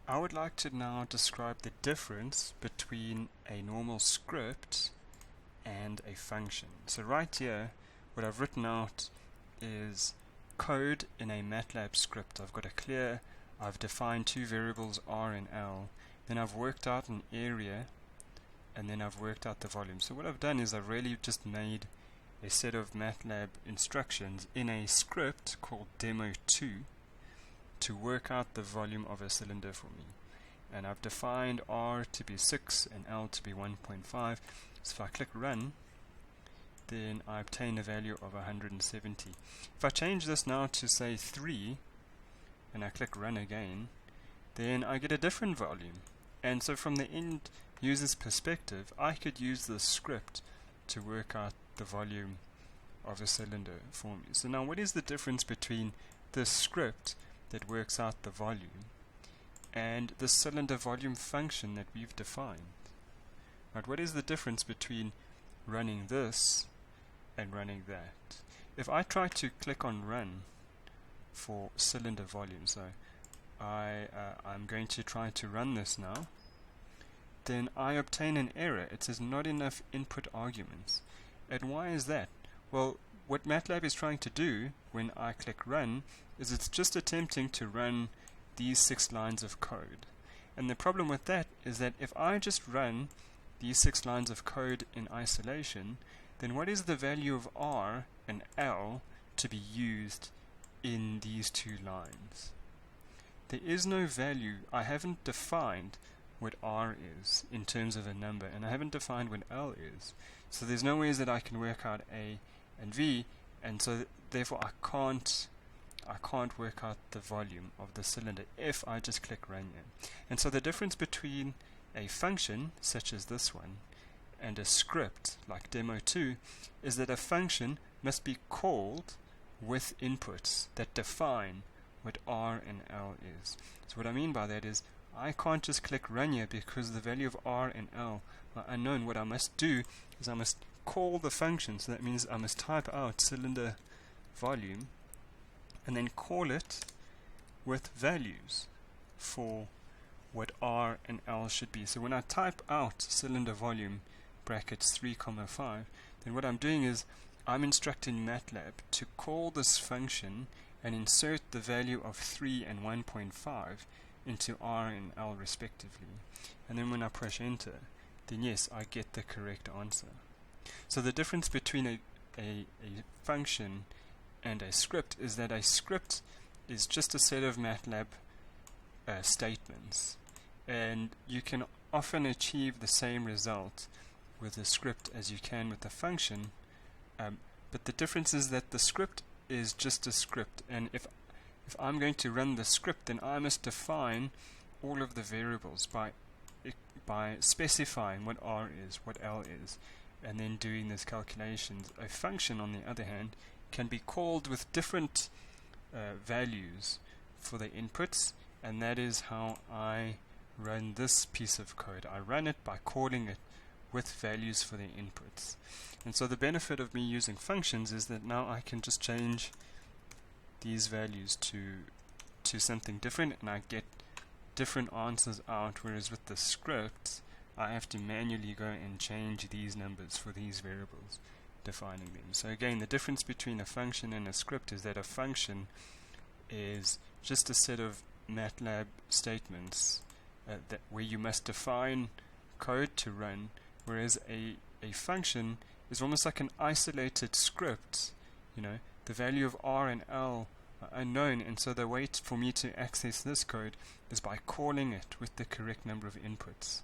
I would like to now describe the difference between a normal script and a function. So right here, what I've written out is code in a MATLAB script. I've defined two variables R and L, then I've worked out an area, and then I've worked out the volume. So what I've done is I've really just made a set of MATLAB instructions in a script called demo2 to work out the volume of a cylinder for me. And I've defined R to be 6 and L to be 1.5. So if I click run, then I obtain a value of 170. If I change this now to say 3 and I click run again, then I get a different volume. And so from the end user's perspective, I could use this script to work out the volume of a cylinder for me. So now what is the difference between this script that works out the volume and the cylinder volume function that we've defined? Right, what is the difference between running this and running that? If I try to click on run for cylinder volume, so I'm going to try to run this now, then I obtain an error. It says not enough input arguments. And why is that? Well, what MATLAB is trying to do when I click run is it's just attempting to run these 6 lines of code. And the problem with that is that if I just run these 6 lines of code in isolation, then what is the value of R and L to be used in these 2 lines? There is no value. I haven't defined what R is in terms of a number, and I haven't defined what L is. So there's no ways that I can work out A and V, and so therefore I can't work out the volume of the cylinder if I just click run here. And so the difference between a function such as this one and a script like demo2 is that a function must be called with inputs that define what R and L is. So what I mean by that is I can't just click run here because the value of R and L are unknown. What I must do is I must call the function. So that means I must type out cylinder volume and then call it with values for what R and L should be. So when I type out cylinder volume brackets 3, 5, then what I'm doing is I'm instructing MATLAB to call this function and insert the value of 3 and 1.5 into R and L respectively. And then when I press enter, then yes, I get the correct answer. So the difference between a function and a script is that a script is just a set of MATLAB statements, and you can often achieve the same result with a script as you can with a function, but the difference is that the script is just a script, and if I'm going to run the script, then I must define all of the variables by specifying what R is, what L is, and then doing these calculations. A function, on the other hand, can be called with different values for the inputs, and that is how I run this piece of code. I run it by calling it with values for the inputs. And so the benefit of me using functions is that now I can just change these values to something different, and I get different answers out, whereas with the script I have to manually go and change these numbers for these variables, defining them. So again, the difference between a function and a script is that a function is just a set of MATLAB statements where you must define code to run, whereas a function is almost like an isolated script. The value of R and L are unknown, and so the way for me to access this code is by calling it with the correct number of inputs.